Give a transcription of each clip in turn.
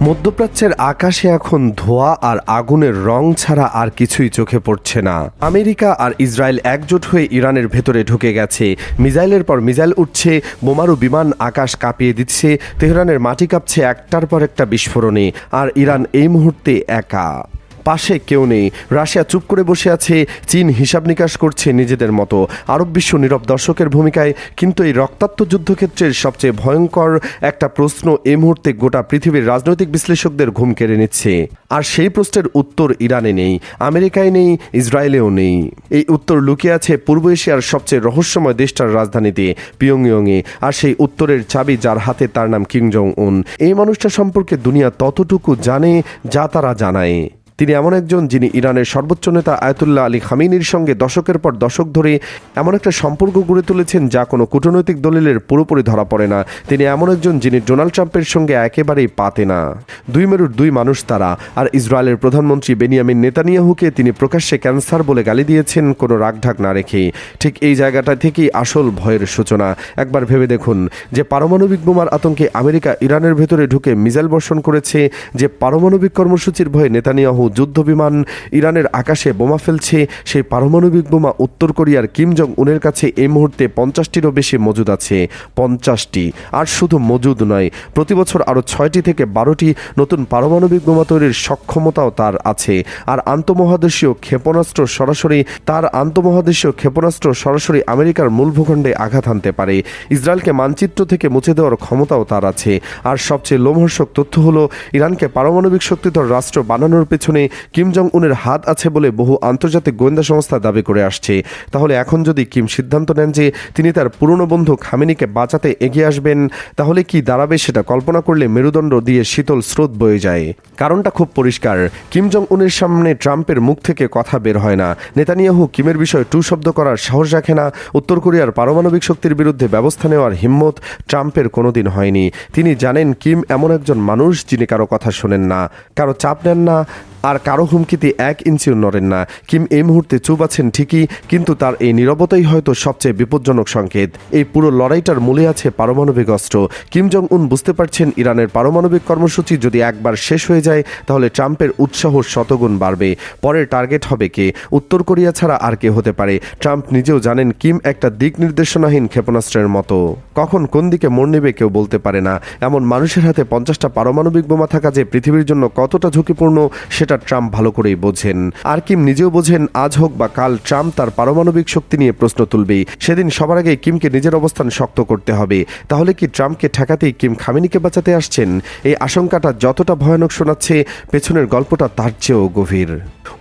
মধ্যপ্রাচ্যের আকাশে এখন ধোঁয়া আর আগুনের রং ছাড়া আর কিছুই চোখে পড়ছে না। আমেরিকা আর ইসরায়েল একজোট হয়ে ইরানের ভেতরে ঢুকে গেছে। মিসাইলের পর মিসাইল উঠছে, বোমারু বিমান আকাশ কাঁপিয়ে দিচ্ছে, তেহরানের মাটি কাঁপছে একটার পর একটা বিস্ফোরণে। আর ইরান এই মুহূর্তে একা, পাশে কেউ নেই। রাশিয়া চুপ করে বসে আছে, চীন হিসাব নিকাশ করছে নিজেদের মতো, আরব বিশ্ব নীরব দর্শকের ভূমিকায়। কিন্তু এই রক্তাক্ত যুদ্ধক্ষেত্রের সবচেয়ে ভয়ঙ্কর একটা প্রশ্ন এই মুহূর্তে গোটা পৃথিবীর রাজনৈতিক বিশ্লেষকদের ঘুম কেড়ে নিচ্ছে। আর সেই প্রশ্নের উত্তর ইরানে নেই, আমেরিকায় নেই, ইসরায়েলেও নেই। এই উত্তর লুকিয়ে আছে পূর্ব এশিয়ার সবচেয়ে রহস্যময় দেশটার রাজধানীতে, পিয়ংইয়ংয়ে। আর সেই উত্তরের চাবি যার হাতে, তার নাম কিম জং উন। এই মানুষটা সম্পর্কে দুনিয়া ততটুকু জানে যা তারা জানায়। তিনি এমন একজন যিনি ইরানের সর্বোচ্চ নেতা আয়াতুল্লাহ আলী খামেনির সঙ্গে দশকের পর দশক ধরে এমন একটা সম্পর্ক গড়ে তুলেছেন যা কোনো কূটনৈতিক দলিলের পুরোপুরি ধরা পড়ে না। তিনি এমন একজন যিনি ডোনাল্ড ট্রাম্পের সঙ্গে একেবারেই পাতে না। দুই মেরুর দুই মানুষ তারা। আর ইসরায়েলের প্রধানমন্ত্রী বেনিয়ামিন নেতানিয়াহুকে তিনি প্রকাশ্যে ক্যান্সার বলে গালি দিয়েছেন কোনো রাগঢাক না রেখে। ঠিক এই জায়গাটা থেকেই আসল ভয়ের সূচনা। একবার ভেবে দেখুন, যে পারমাণবিক বোমার আতঙ্কে আমেরিকা ইরানের ভেতরে ঢুকে মিসাইল বর্ষণ করেছে, যে পারমাণবিক কর্মসূচির ভয়ে নেতানিয়াহু যুদ্ধবিমান ইরানের আকাশে বোমা ফেলছে, সেই পারমাণবিক বোমা উত্তর কোরিয়ার কিম জং উনের কাছে এই মুহূর্তে 50টিরও বেশি মজুদ আছে। 50টি। আর শুধু মজুদ নয়, প্রতি বছর আরও 6টি থেকে 12টি নতুন পারমাণবিক বোমা তৈরির সক্ষমতাও তার আছে। আর আন্তঃমহাদেশীয় ক্ষেপণাস্ত্র সরাসরি আমেরিকার মূল ভূখণ্ডে আঘাত হানতে পারে। ইসরায়েলকে মানচিত্র থেকে মুছে দেওয়ার ক্ষমতাও তার আছে। আর সবচেয়ে লোমহর্ষক তথ্য হলো, ইরানকে পারমাণবিক শক্তিধর রাষ্ট্র বানানোর পেছনে কিম জং উনের হাত আছে বলে বহু আন্তর্জাতিক গোয়েন্দা সংস্থা দাবি করে আসছে। তাহলে এখন যদি কিম সিদ্ধান্ত নেন যে তিনি তার পুরনো বন্ধু খামেনিকে বাঁচাতে এগিয়ে আসবেন, তাহলে কি দাঁড়াবে সেটা কল্পনা করলে মেরুদণ্ড দিয়ে শীতল স্রোত বয়ে যায়। কারণটা খুব পরিষ্কার, কিম জং উনের সামনে ট্রাম্পের মুখ থেকে কথা বের হয় না। নেতানিয়াহু কিমের বিষয়ে টু শব্দ করার সাহস রাখে না। উত্তর কোরিয়ার পারমাণবিক শক্তির বিরুদ্ধে ব্যবস্থা নেওয়ার হিম্মত ট্রাম্পের কোনোদিন হয়নি। তিনি জানেন কিম এমন একজন মানুষ যিনি কারো কথা শোনেন না, কারো চাপ নেন না, আর কারো হুমকিতে 1 ইঞ্চিও নড়েন না। কিম এই মুহূর্তে চুপ আছেন ঠিকই, কিন্তু তার এই নীরবতাই হয়তো সবচেয়ে বিপজ্জনক সংকেত। এই পুরো লড়াইটার মূলে আছে পারমাণবিক অস্ত্র। কিম জং উন বুঝতে পারছেন, ইরানের পারমাণবিক কর্মসূচি যদি একবার শেষ হয়ে যায়, তাহলে ট্রাম্পের উৎসাহ শতগুণ বাড়বে। পরের টার্গেট হবে কে? উত্তর কোরিয়া ছাড়া আর কে হতে পারে? ট্রাম্প নিজেও জানেন কিম একটা দিক নির্দেশনাহীন ক্ষেপণাস্ত্রের মতো। কখন কোন দিকে মোড় নেবে কেউ বলতে পারে না। এমন মানুষের হাতে 50টা পারমাণবিক বোমা থাকা যে পৃথিবীর জন্য কতটা ঝুঁকিপূর্ণ সেটা ট্রাম্প ভালো করেই বোঝেন। আর কিম নিজেও বোঝেন, আজ হোক বা কাল ট্রাম্প তার পারমাণবিক শক্তি নিয়ে প্রশ্ন তুলবেই। সেদিন সবার আগে কিমকে নিজের অবস্থান শক্ত করতে হবে। তাহলে কি ট্রাম্পকে ঠেকাতেই কিম খামেনিকে বাঁচাতে আসছেন? এই আশঙ্কাটা যতটা ভয়ানক শোনাচ্ছে, পেছনের গল্পটা তার চেয়েও গভীর।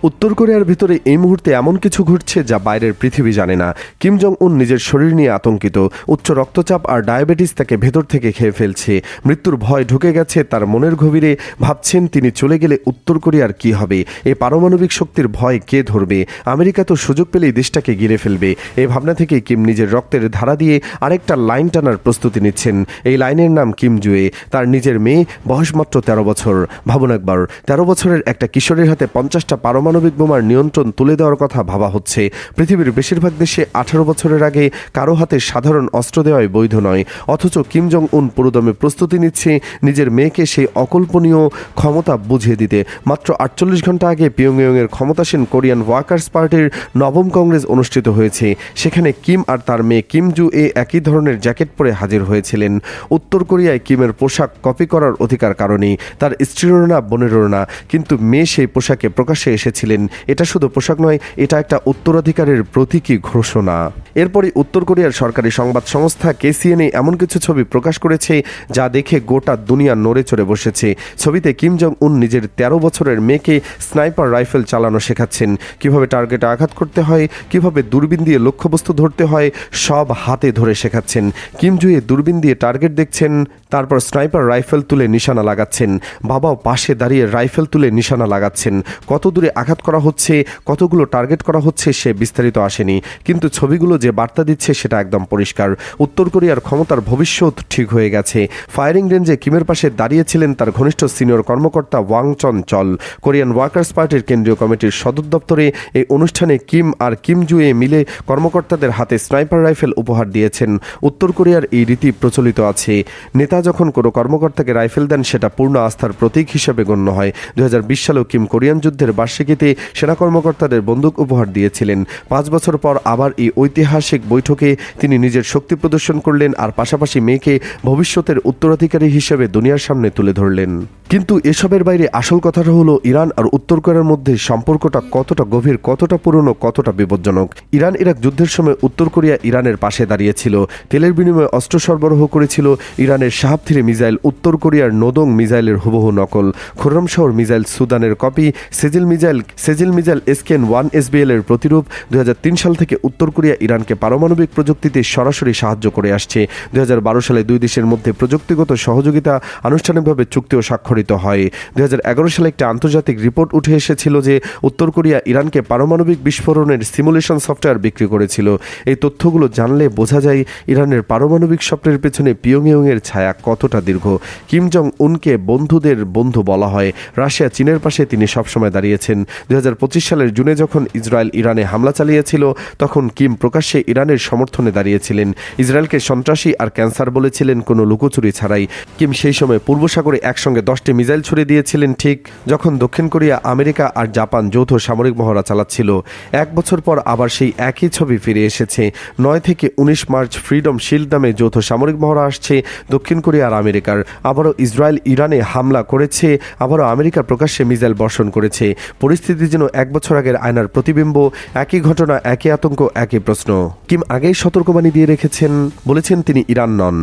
উত্তর কোরিয়ার ভিতরে এই মুহূর্তে এমন কিছু ঘটছে যা বাইরের পৃথিবী জানে না। কিম জং উন নিজের শরীর নিয়ে আতঙ্কিত। উচ্চ রক্তচাপ আর ডায়াবেটিস তাকে ভেতর থেকে খেয়ে ফেলছে। মৃত্যুর ভয় ঢুকে গেছে তার মনের গভীরে। ভাবছেন, তিনি চলে গেলে উত্তর কোরিয়ার কি হবে? এই পারমাণবিক শক্তির ভয় কে ধরবে? আমেরিকা তো সুযোগ পেলেই দেশটাকে ঘিরে ফেলবে। এই ভাবনা থেকে কিম নিজের রক্তের ধারা দিয়ে আরেকটা লাইন টানার প্রস্তুতি নিচ্ছেন। এই লাইনের নাম কিম জুয়ে। তার নিজের মেয়ে, বয়স মাত্র 13 বছর। ভাবুন একবার, 13 বছরের একটা কিশোরের হাতে 50টা পারমাণবিক বোমার নিয়ন্ত্রণ তুলে দেওয়ার কথা ভাবা হচ্ছে। পৃথিবীর বেশিরভাগ দেশে 18 বছরের আগে কারো হাতে সাধারণ অস্ত্র দেওয়াই বৈধ নয়। অথচ কিম জং উন পুরোদমে প্রস্তুতি নিচ্ছে নিজের মেয়েকে সেই অকল্পনীয় ক্ষমতা বুঝিয়ে দিতে। মাত্র 48 ঘন্টা আগে পিয়ংইয়ংয়ের ক্ষমতাসীন কোরিয়ান ওয়ার্কার্স পার্টির 9ম কংগ্রেস অনুষ্ঠিত হয়েছে। সেখানে কিম আর তার মেয়ে কিম জু একই ধরনের জ্যাকেট পরে হাজির হয়েছিলেন। উত্তর কোরিয়ায় কিমের পোশাক কপি করার অধিকার কারণেই, তার স্ত্রীরও না, বোনেরও না। কিন্তু মেয়ে সেই পোশাকে প্রকাশ্যে এসেছিলেন। এটা শুধু পোশাক নয়, এটা একটা উত্তরাধিকারের প্রতীকী ঘোষণা। এরপরই উত্তর কোরিয়ার সরকারি সংবাদ সংস্থা KCNA এমন কিছু ছবি প্রকাশ করেছে যা দেখে গোটা দুনিয়া নড়ে চড়ে বসেছে। ছবিতে কিম জং উন নিজের 13 বছরের মেয়েকে স্নাইপার রাইফেল চালানো শেখাচ্ছেন। কিভাবে টার্গেটে আঘাত করতে হয়, কিভাবে দূরবীন দিয়ে লক্ষ্যবস্তু ধরতে হয়, সব হাতে ধরে শেখাচ্ছেন। কিম জুয়ে দূরবীন দিয়ে টার্গেট দেখছেন, তারপর স্নাইপার রাইফেল তুলে নিশানা লাগাচ্ছেন। বাবাও পাশে দাঁড়িয়ে রাইফেল তুলে নিশানা লাগাচ্ছেন। কত দূরে আঘাত করা হচ্ছে, কতগুলো টার্গেট করা হচ্ছে সে বিস্তারিত আসেনি, কিন্তু ছবিগুলো যে বার্তা দিচ্ছে সেটা একদম পরিষ্কার। উত্তর কোরিয়ার ক্ষমতার ভবিষ্যৎ ঠিক হয়ে গেছে। ফায়ারিং রেঞ্জে কিমের পাশে দাঁড়িয়েছিলেন তার ঘনিষ্ঠ সিনিয়র কর্মকর্তা ওয়াং চন চল। কোরিয়ান ওয়ার্কার্স পার্টির কেন্দ্রীয় কমিটির সদর দপ্তরে এই অনুষ্ঠানে কিম আর কিম জুয়ে মিলে কর্মকর্তাদের হাতে স্নাইপার রাইফেল উপহার দিয়েছেন। উত্তর কোরিয়ার এই রীতি প্রচলিত আছে। নেতা যখন কোনো কর্মকর্তাকে রাইফেল দেন সেটা পূর্ণ আস্থার প্রতীক হিসেবে গণ্য হয়। 2020 সালেও কিম কোরিয়ান যুদ্ধের বার্ষিকীতে সেনা কর্মকর্তাদের বন্দুক উপহার দিয়েছিলেন। 5 বছর পর আবার এই ঐতিহাসিক বৈঠকে তিনি নিজের শক্তি প্রদর্শন করলেন আর পাশাপাশি মেয়েকে ভবিষ্যতের উত্তরাধিকারী হিসেবে দুনিয়ার সামনে তুলে ধরলেন। কিন্তু এসবের বাইরে আসল কথাটা হলো ইরান আর উত্তর কোরিয়ার মধ্যে সম্পর্কটা কতটা গভীর, কতটা পুরনো, কতটা বিপজ্জনক। ইরান ইরাক যুদ্ধের সময় উত্তর কোরিয়া ইরানের পাশে দাঁড়িয়েছিল, তেলের বিনিময়ে অস্ত্র সরবরাহ করেছিল। ইরানের শাহাব-3 মিসাইল উত্তর কোরিয়ার নোদং মিসাইলের হুবহু নকল, খুররম শহর মিসাইল সুদানের কপি, সেজিল মিসাইল SKN-1 SBL এর প্রতিরূপ। 2003 সাল থেকে উত্তর কোরিয়া ইরানকে পারমাণবিক প্রযুক্তিতে সরাসরি সাহায্য করে আসছে। 2012 সালে দুই দেশের মধ্যে প্রযুক্তিগত সহযোগিতা আনুষ্ঠানিকভাবে চুক্তিও স্বাক্ষরিত হয়। 2011 সালে একটি আন্তর্জাতিক রিপোর্ট উঠে এসেছিল যে উত্তর কোরিয়া ইরানকে পারমাণবিক বিস্ফোরণের সিমুলেশন সফটওয়্যার বিক্রি করেছিল। এই তথ্যগুলো জানলে বোঝা যায় ইরানের পারমাণবিক স্বপ্নের পেছনে পিয়ংইয়ংয়ের ছায়া কতটা দীর্ঘ। কিম জং উনকে বন্ধুদের বন্ধু বলা হয়। রাশিয়া চীনের পাশে তিনি সবসময় দাঁড়িয়েছেন। 2025 সালের জুনে যখন ইসরায়েল ইরানে হামলা চালিয়েছিল তখন কিম প্রকাশ্যে ইরানের সমর্থনে দাঁড়িয়েছিলেন। ইসরায়েলকে সন্ত্রাসী আর ক্যান্সার বলেছিলেন কোনো লুকোচুরি ছাড়াই। কিম সেই সময় পূর্ব সাগরে একসঙ্গে 10টি মিসাইল ছুড়ে দিয়েছিলেন ঠিক যখন দক্ষিণ কোরিয়া, আমেরিকা আর জাপান যৌথ সামরিক মহড়া চালাচ্ছিল। 1 বছর পর আবার সেই একই ছবি ফিরে এসেছে। 9 থেকে 19 মার্চ ফ্রিডম শিল্ড নামে যৌথ সামরিক মহড়া আসছে দক্ষিণ কোরিয়া আর আমেরিকার। আবারও ইসরায়েল ইরানে হামলা করেছে, আবারও আমেরিকা প্রকাশ্যে মিসাইল বর্ষণ করেছে। পরিস্থিতি যেন 1 বছর আগের আয়নার প্রতিবিম্ব। একই ঘটনা, একই আতঙ্ক, একই প্রশ্ন। কিম আগেই সতর্কবাণী দিয়ে রেখেছেন, বলেছেন তিনি ইরান নন।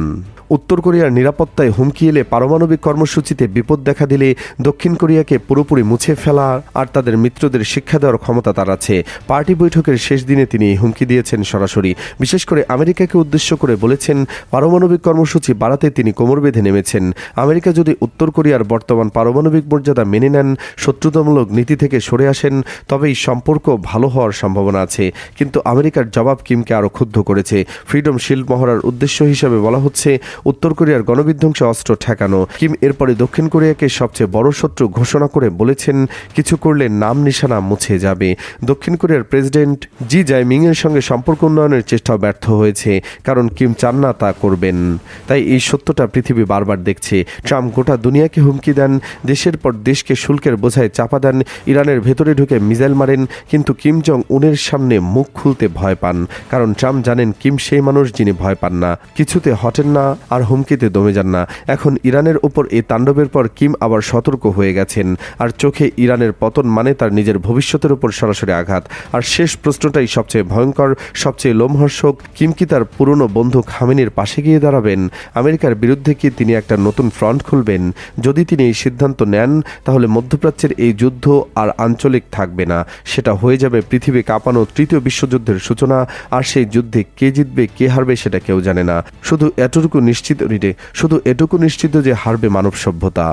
উত্তর কোরিয়ার নিরাপত্তায় হুমকি এলে, পারমাণবিক কর্মসূচিতে বিপদ দেখা দিলে দক্ষিণ কোরিয়াকে পুরোপুরি মুছে ফেলা আর তাদের মিত্রদের শিক্ষা দেওয়ার ক্ষমতা তার আছে। পার্টি বৈঠকের শেষ দিনে তিনি এই হুমকি দিয়েছেন সরাসরি। বিশেষ করে আমেরিকাকে উদ্দেশ্য করে বলেছেন, পারমাণবিক কর্মসূচি বাড়াতে তিনি কোমর বেঁধে নেমেছেন। আমেরিকা যদি উত্তর কোরিয়ার বর্তমান পারমাণবিক মর্যাদা মেনে নেন, শত্রুতামূলক নীতি থেকে সরে আসেন, তবেই সম্পর্ক ভালো হওয়ার সম্ভাবনা আছে। কিন্তু আমেরিকার জবাব কিমকে আরও ক্ষুব্ধ করেছে। ফ্রিডম শিল্ড মহড়ার উদ্দেশ্য হিসেবে বলা হচ্ছে উত্তর কোরিয়ার গণবিধ্বংসী অস্ত্র ঠেকানো। কিম এরপরে দক্ষিণ কোরিয়াকে সবচেয়ে বড় শত্রু ঘোষণা করে বলেছেন, কিছু করলে নাম নিশানা মুছে যাবে। দক্ষিণ কোরিয়ার প্রেসিডেন্ট জি জাইমিং এর সঙ্গে সম্পর্ক উন্নয়নের চেষ্টাও ব্যর্থ হয়েছে, কারণ কিম চান না তা করবেন। তাই এই সত্যটা পৃথিবী বারবার দেখছে। ট্রাম্প গোটা দুনিয়াকে হুমকি দেন, দেশের পর দেশকে শুল্কের বোঝায় চাপা দেন, ইরানের ভেতরে ঢুকে মিসাইল মারেন, কিন্তু কিম জং উনের সামনে মুখ খুলতে ভয় পান। কারণ ট্রাম্প জানেন কিম সেই মানুষ যিনি ভয় পান না, কিছুতে হটেন না আর হুমকিতে দমে যান না। এখন ইরানের ওপর এই তাণ্ডবের পর কিম আবার সতর্ক হয়ে গেছেন। আর চোখে ইরানের পতন মানে তার নিজের ভবিষ্যতের উপর সরাসরি আঘাত। আর শেষ প্রশ্নটাই সবচেয়ে ভয়ঙ্কর, সবচেয়ে লোমহর্ষক। কিম কি তার পুরনো বন্ধু খামেনির পাশে গিয়ে দাঁড়াবেন? আমেরিকার বিরুদ্ধে কি তিনি একটা নতুন ফ্রন্ট খুলবেন? যদি তিনি এই সিদ্ধান্ত নেন, তাহলে মধ্যপ্রাচ্যের এই যুদ্ধ আর আঞ্চলিক থাকবে না, সেটা হয়ে যাবে পৃথিবী কাঁপানো তৃতীয় বিশ্বযুদ্ধের সূচনা। আর সেই যুদ্ধে কে জিতবে কে হারবে সেটা কেউ জানে না। শুধু এটুকু নিশ্চিত যে হারবে মানব সভ্যতা।